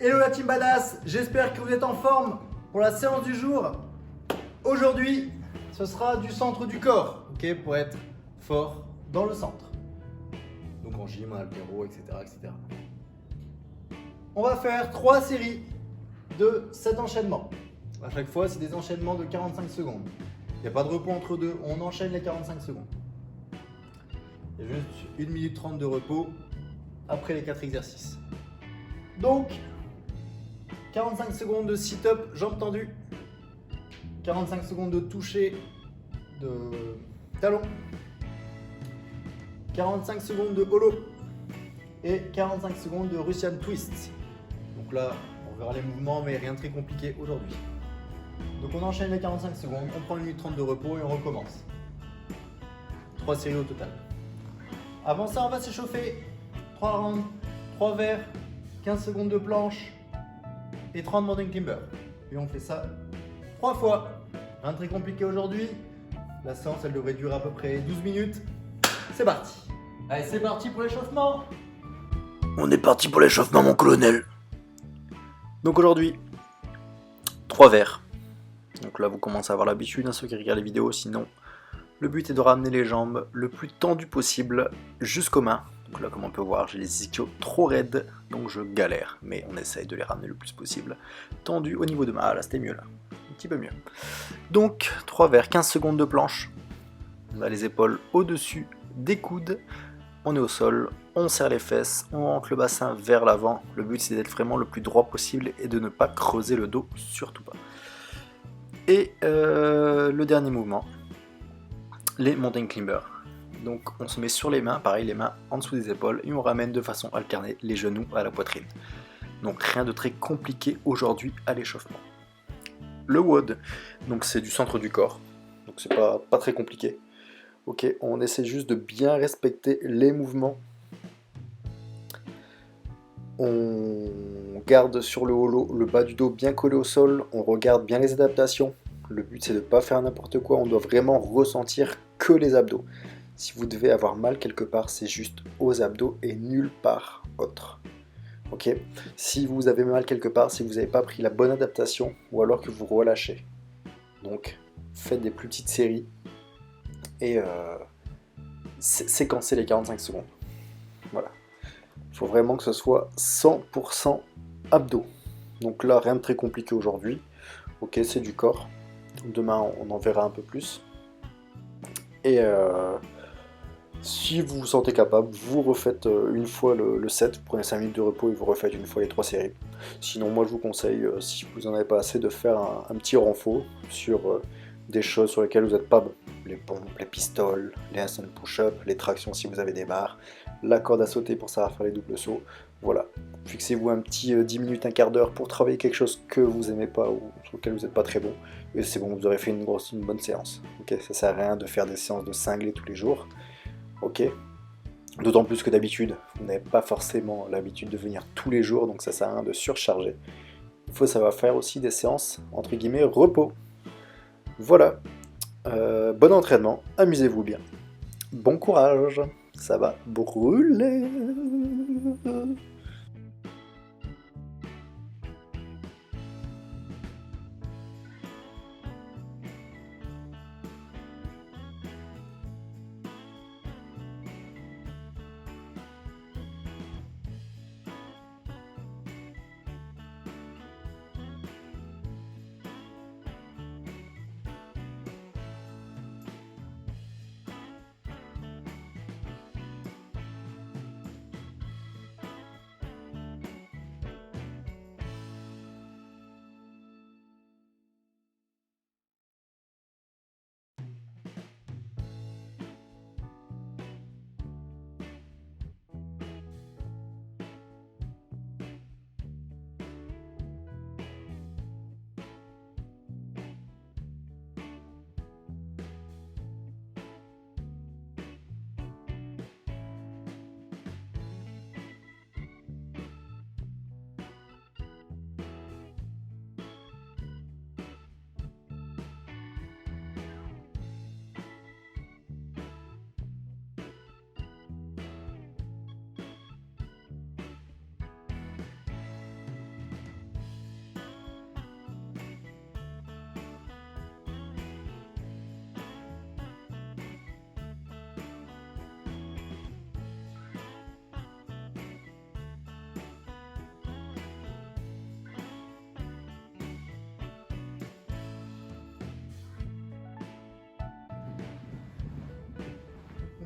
Hello la team badass, j'espère que vous êtes en forme pour la séance du jour. Aujourd'hui, ce sera du centre du corps, ok, pour être fort dans le centre. Donc en gym, en haltéro, etc., etc. On va faire 3 séries de 7 enchaînements. À chaque fois, c'est des enchaînements de 45 secondes. Il n'y a pas de repos entre deux, on enchaîne les 45 secondes. Il y a juste 1 minute 30 de repos après les 4 exercices. Donc, 45 secondes de sit-up, jambes tendues. 45 secondes de toucher de talon. 45 secondes de holo. Et 45 secondes de Russian twist. Donc là, on verra les mouvements, mais rien de très compliqué aujourd'hui. Donc on enchaîne les 45 secondes, on prend 1 minute 30 de repos et on recommence. 3 séries au total. Avant ça, on va s'échauffer. 3 rounds, 3 verres, 15 secondes de planche et 30 mountain climber. Et on fait ça 3 fois. Rien de très compliqué aujourd'hui. La séance, elle devrait durer à peu près 12 minutes. C'est parti. Allez, c'est parti pour l'échauffement. On est parti pour l'échauffement, mon colonel. Donc aujourd'hui, 3 verres. Donc là, vous commencez à avoir l'habitude, ceux qui regardent les vidéos. Sinon, le but est de ramener les jambes le plus tendues possible jusqu'aux mains. Donc là, comme on peut voir, j'ai les ischios trop raides, donc je galère. Mais on essaye de les ramener le plus possible tendus au niveau de main. Ah là, c'était mieux là. Un petit peu mieux. Donc, 3 verres, 15 secondes de planche. On a les épaules au-dessus des coudes. On est au sol, on serre les fesses, on rentre le bassin vers l'avant. Le but c'est d'être vraiment le plus droit possible et de ne pas creuser le dos, surtout pas. Et le dernier mouvement, les mountain climbers. Donc on se met sur les mains, pareil les mains en dessous des épaules et on ramène de façon alternée les genoux à la poitrine. Donc rien de très compliqué aujourd'hui à l'échauffement. Le WOD, donc c'est du centre du corps, donc c'est pas très compliqué. Ok, on essaie juste de bien respecter les mouvements. On garde sur le holo le bas du dos bien collé au sol. On regarde bien les adaptations. Le but c'est de ne pas faire n'importe quoi. On doit vraiment ressentir que les abdos. Si vous devez avoir mal quelque part, c'est juste aux abdos et nulle part autre. Ok. Si vous avez mal quelque part, c'est que vous n'avez pas pris la bonne adaptation ou alors que vous relâchez. Donc faites des plus petites séries. Et séquencer les 45 secondes. Voilà. Il faut vraiment que ce soit 100% abdos. Donc là, rien de très compliqué aujourd'hui. Ok, c'est du corps. Demain, on en verra un peu plus. Et si vous vous sentez capable, vous refaites une fois le set, vous prenez 5 minutes de repos et vous refaites une fois les 3 séries. Sinon, moi je vous conseille, si vous n'en avez pas assez, de faire un petit renfort sur des choses sur lesquelles vous n'êtes pas bon. Les pompes, les pistoles, les handstand push-up, les tractions si vous avez des barres, la corde à sauter pour savoir faire les doubles sauts. Voilà. Fixez-vous un petit 10 minutes, un quart d'heure pour travailler quelque chose que vous n'aimez pas ou sur lequel vous n'êtes pas très bon. Et c'est bon, vous aurez fait une bonne séance. Ok, ça sert à rien de faire des séances de cinglés tous les jours. Ok. D'autant plus que d'habitude, vous n'avez pas forcément l'habitude de venir tous les jours, donc ça sert à rien de surcharger. Il faut savoir faire aussi des séances, entre guillemets, repos. Voilà. Bon entraînement, amusez-vous bien. Bon courage, ça va brûler.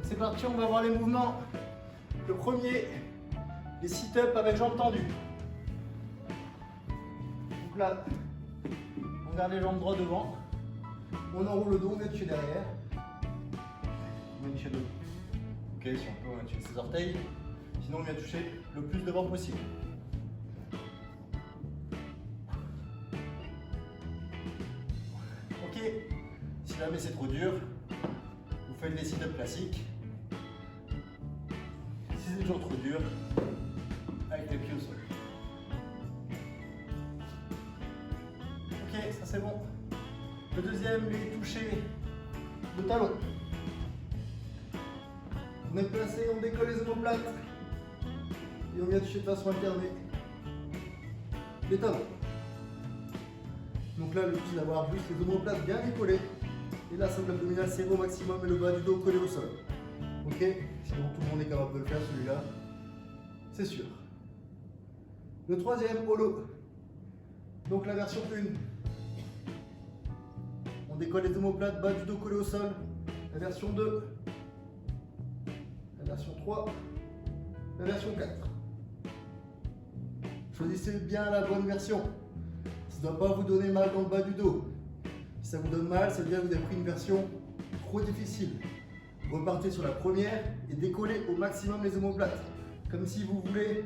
C'est parti, on va voir les mouvements. Le premier, les sit-ups avec jambes tendues. Donc là, on garde les jambes droites devant. On enroule le dos, on vient toucher derrière. On vient toucher le dos. Ok, si on peut, on vient toucher ses orteils. Sinon, on vient toucher le plus devant possible. Ok, si jamais c'est trop dur, vous faites des sit-ups classiques. Si c'est toujours trop dur, avec les pieds au sol. Ok, ça c'est bon. Le deuxième, lui, toucher le talon. On est placé, on décolle les omoplates. Et on vient toucher de façon alternée les talons. Donc là, le but c'est d'avoir juste les omoplates bien décollées. Et la socle abdominale serrée au maximum et le bas du dos collé au sol. Ok? Sinon tout le monde est capable de le faire celui-là. C'est sûr. Le troisième, holo. Donc la version 1. On décolle les omoplates, bas du dos collé au sol. La version 2. La version 3. La version 4. Choisissez bien la bonne version. Ça ne doit pas vous donner mal dans le bas du dos. Si ça vous donne mal, c'est bien que vous avez pris une version trop difficile. Repartez sur la première et décollez au maximum les omoplates. Comme si vous voulez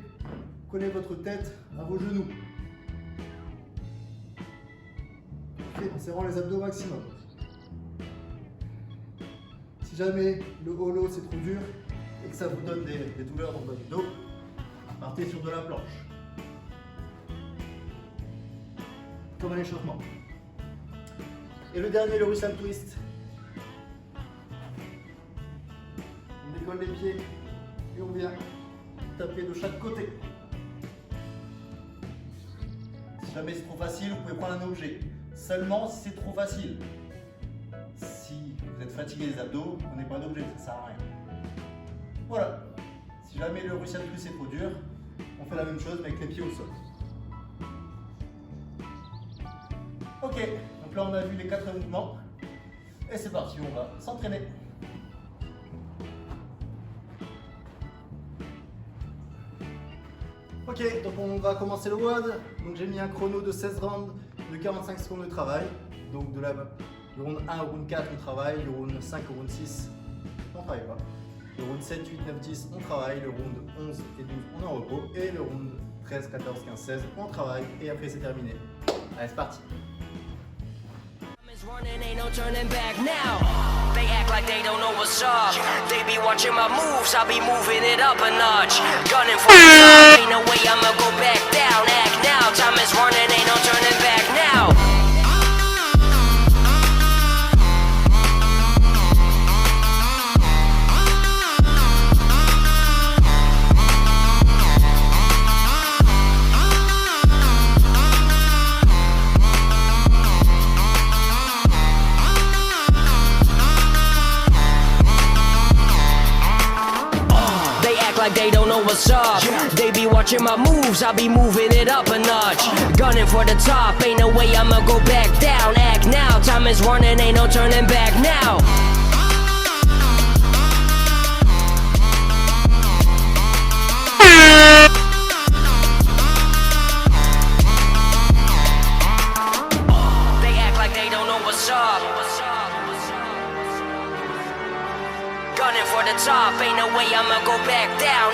coller votre tête à vos genoux. En serrant les abdos au maximum. Si jamais le holo c'est trop dur et que ça vous donne des douleurs dans le bas du dos, partez sur de la planche. Comme un échauffement. Et le dernier, le Russian twist. On décolle les pieds et on vient taper de chaque côté. Si jamais c'est trop facile, vous pouvez prendre un objet. Seulement si c'est trop facile. Si vous êtes fatigué des abdos, prenez pas d'objet, ça sert à rien. Voilà. Si jamais le Russian twist est trop dur, on fait la même chose mais avec les pieds au sol. Ok, donc là on a vu les 4 mouvements. Et c'est parti, on va s'entraîner. Ok, donc on va commencer le WOD. Donc j'ai mis un chrono de 16 rounds de 45 secondes de travail. Donc du round 1 au round 4 on travaille, du round 5 au round 6 on travaille pas. Le round 7, 8, 9, 10 on travaille, le round 11 et 12 on est en repos. Et le round 13, 14, 15, 16 on travaille et après c'est terminé. Allez c'est parti. Running, ain't no turning back now. They act like they don't know what's up. They be watching my moves, I'll be moving it up a notch. Gunning for the top, ain't no way I'ma go back down. Act now, time is running, ain't no turning back now. Like they don't know what's up. They be watching my moves, I'll be moving it up a notch. Gunning for the top, ain't no way I'ma go back down. Act now, time is running, ain't no turning back now. They act like they don't know what's up. Gunning for the top, ain't no way I'ma go back down.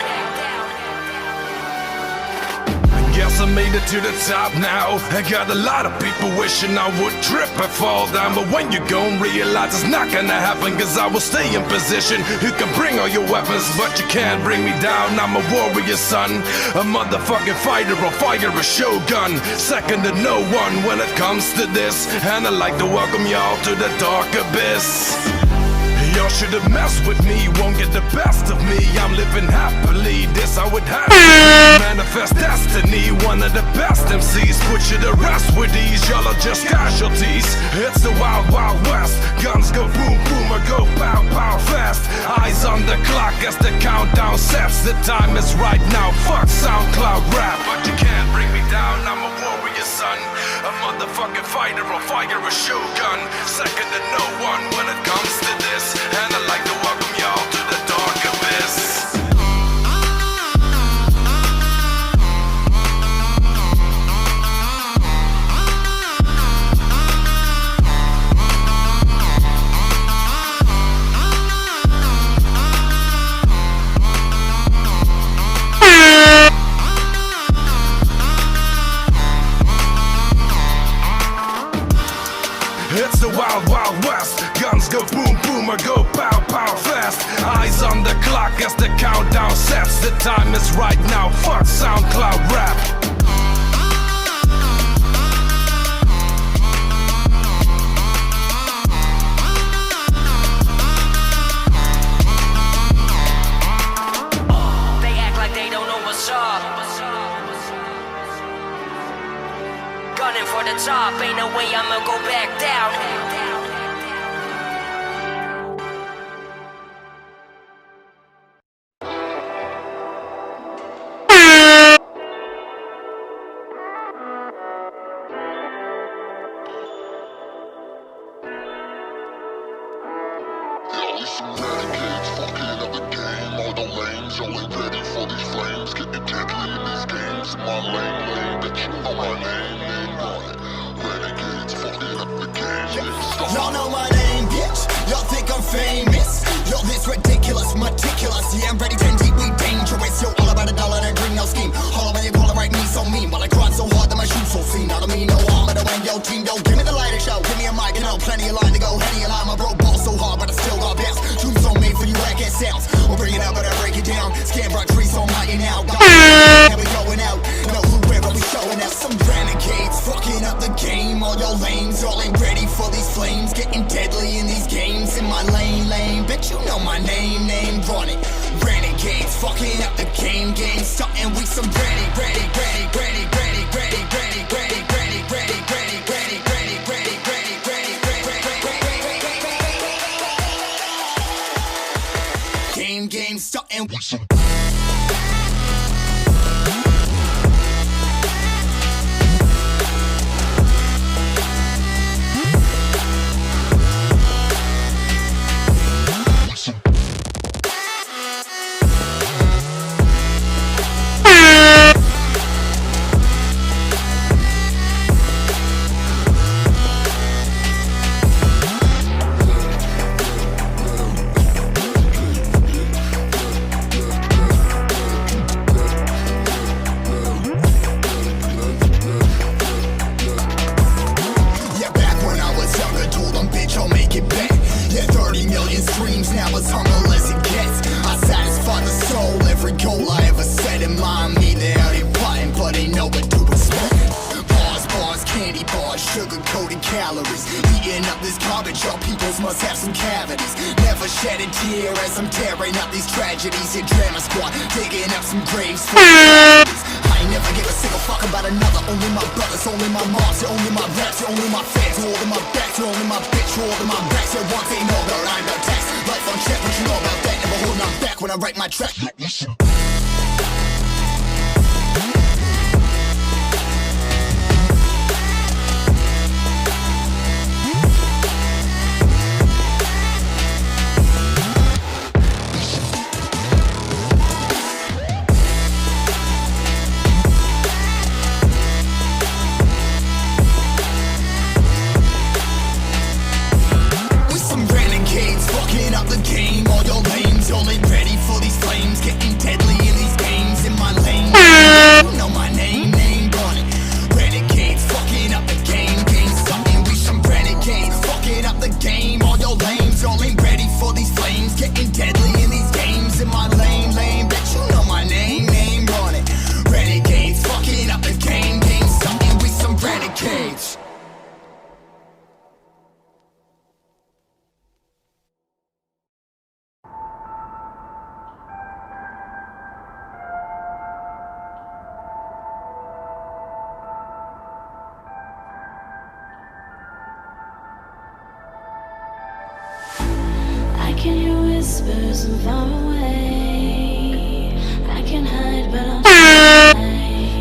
Guess I made it to the top now. I got a lot of people wishing I would trip and fall down. But when you gon' realize it's not gonna happen, cause I will stay in position. You can bring all your weapons, but you can't bring me down. I'm a warrior son, a motherfucking fighter, I'll fire a shogun. Second to no one when it comes to this. And I'd like to welcome y'all to the dark abyss. Y'all should've messed with me, won't get the best of me. I'm living happily, this I would have to manifest destiny. One of the best MCs, put you to rest with these. Y'all are just casualties. It's the wild, wild west. Guns go boom, boom, or go pow, pow fast. Eyes on the clock as the countdown sets. The time is right now, fuck SoundCloud rap. But you can't bring me down, I'm a warrior son. A motherfucking fighter, I'll fire a shogun. Second to no one when it comes to this. And I'd like to welcome y'all to the wild, wild west. Guns go boom, boom, or go pow, pow fast. Eyes on the clock as the countdown sets. The time is right now, fuck SoundCloud rap. They act like they don't know what's up. Gunning for the top, ain't no way I'ma go back down. Some renegades fucking up the game. All the lanes only ready for these flames. Getting deadly in these games. In my lane, bet you know my name on it. Renegades fucking up the game. Y'all know my name, bitch. Y'all think I'm famous. Yo, this ridiculous, meticulous. Yeah, I'm ready, 10 deep, we dangerous. Yo, all about a dollar and a green, no scheme. All over you call it right, me so mean. While I grind so hard that my shoes so clean. Not to me, no harm, but I win your team. Yo, give me the lighter show. Give me a mic, you know, plenty of line to go. Henny a line, my bro ball so hard, but I still got bounce. Tunes so made for you, like it sounds. We'll bring it up, but I break it down. Scam brought trees so mighty now. And we going out. No who where, but we showing out. Some renegades fucking up the game. All your lanes, all ain't ready for these flames. Getting deadly in these games. In my lane. Bet you know my name run it. Renegades fucking up the game. Starting we some ready. Game, starting we some. Sugar-coated calories, eating up this garbage. Y'all peoples must have some cavities. Never shed a tear as I'm tearing up these tragedies. Your drama squad digging up some graves for I ain't never give a single fuck about another. Only my brothers, only my moms, you're only my raps, you're only my fans, you're only my back, you're only my bitch, you're only my backs. You're one thing, no, but I'm no tax. Life on check, what you know about that? Never holding on back when I write my track. Can you whisper some far away? I can hide, but I'll try.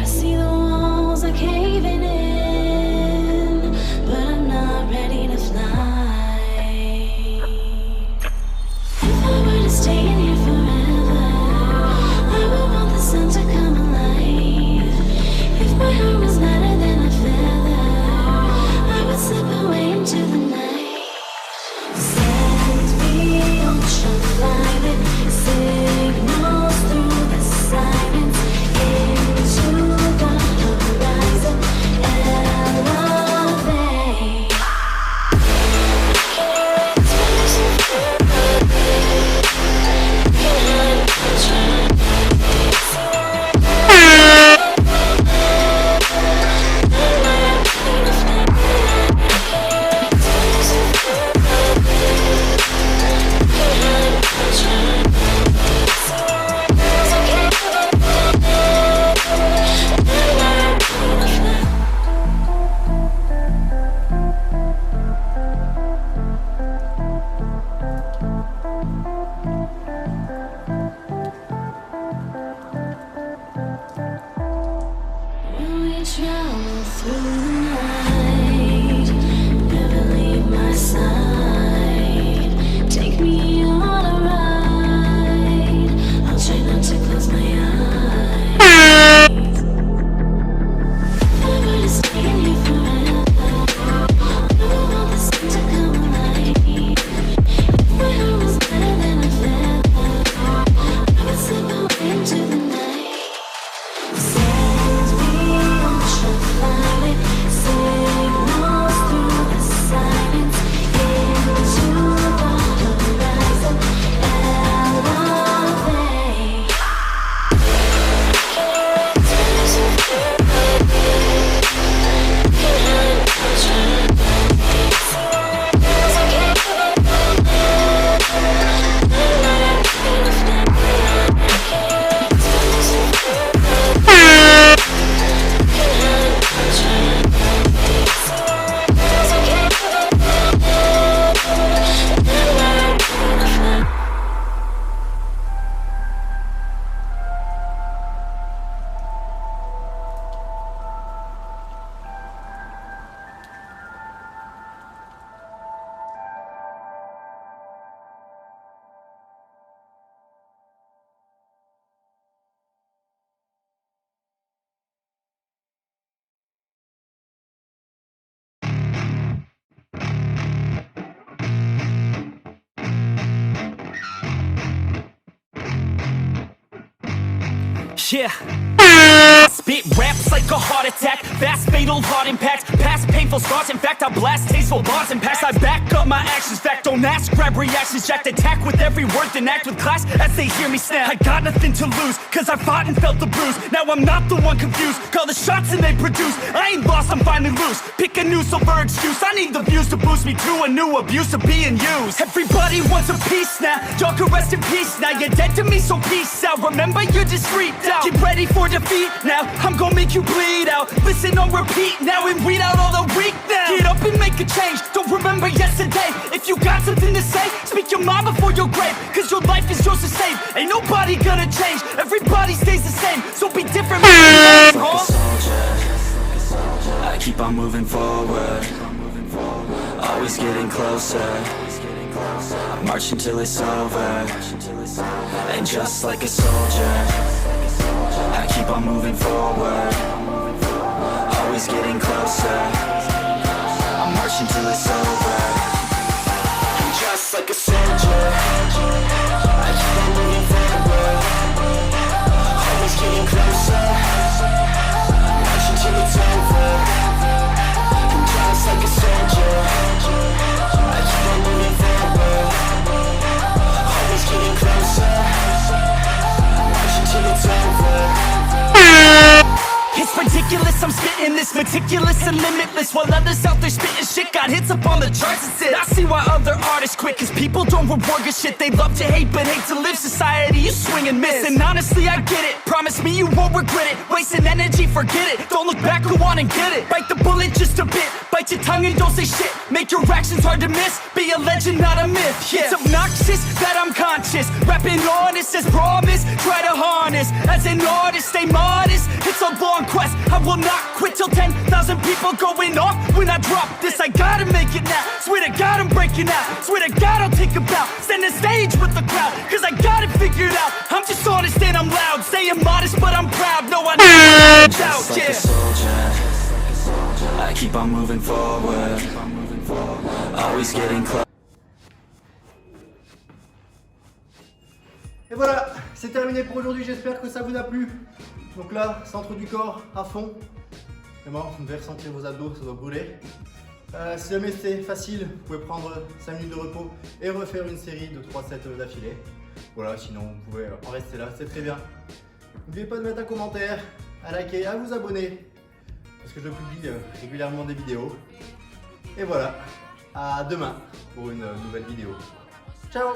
I see the walls are caving in, but I'm not ready to fly. If I were to stay in here forever, I would want the sun to come alive. If my heart was lighter than a feather, I would slip away into the night. Set me on fly. travel through the night, never leave my side. Take me on a ride. I'll try not to close my eyes. Never to stay in here forever. Never want the sun to come alive. If my heart was better than a feather, I would slip away into the night. Send me ultraviolet signals through the silence into the horizon. Elevate. Yeah. Spit raps like a heart attack, fast fatal heart impact, past painful scars. In fact, I blast tasteful bars and pass. I back up my actions, fact don't ask, grab reactions, jacked attack with every word, then act with class as they hear me snap. I got nothing to lose, cause I fought and felt the bruise. Now I'm not the one confused, call the shots and they produce. I ain't lost, I'm finally loose, pick a new silver excuse. I need the views to boost me to a new abuse of being used. Everybody wants a piece now, y'all can rest in peace now. You're dead to me, so peace out. Remember you're just freaked out, get ready for defeat now. I'm gonna make you bleed out, listen on repeat now and weed out all the weak now. Get up and make a change, don't remember yesterday. If you got something to say, speak your mind before your grave, cause your life is yours to save. Ain't nobody gonna change, everybody stays the same, so be different. Like a soldier, I keep on moving forward, always getting closer. I march until it's over, and just like a soldier, I keep on moving forward, always getting closer. I march until it's over, and just like a soldier, I keep on moving forward, always getting closer. I march until it's over, and just like a soldier, I keep on moving forward, always getting closer. I march until it's over. It's ridiculous, I'm spitting this meticulous and limitless, while others out there spitting shit got hits up on the charts and shit. I see why other artists quit, cause people don't reward good shit. They love to hate but hate to live. Society, you swing and miss, and honestly I get it. Promise me you won't regret it, wasting energy, forget it. Don't look back, go on and get it. Bite the bullet just a bit, bite your tongue and don't say shit. Make your actions hard to miss, be a legend not a myth. Yeah. It's obnoxious that I'm conscious, rapping honest as promise. Try to harness, as an artist stay modest. It's a long quest, I will not quit till 10,000 people going off when I drop this. I gotta make it now, swear to God I'm breaking out. Swear to God I'll take a bow, stand the stage with the crowd, cause I got it figured out. I'm just honest and I'm loud, saying modest but I'm proud. No, I never doubt, Just like a soldier, I keep on moving forward, always getting close. Et voilà, c'est terminé pour aujourd'hui, j'espère que ça vous a plu. Donc là, centre du corps à fond. Vraiment, vous devez ressentir vos abdos, ça doit brûler. Si jamais c'est facile, vous pouvez prendre 5 minutes de repos et refaire une série de 3 sets d'affilée. Voilà, sinon vous pouvez en rester là, c'est très bien. N'oubliez pas de mettre un commentaire, à liker, à vous abonner, parce que je publie régulièrement des vidéos. Et voilà, à demain pour une nouvelle vidéo. Ciao!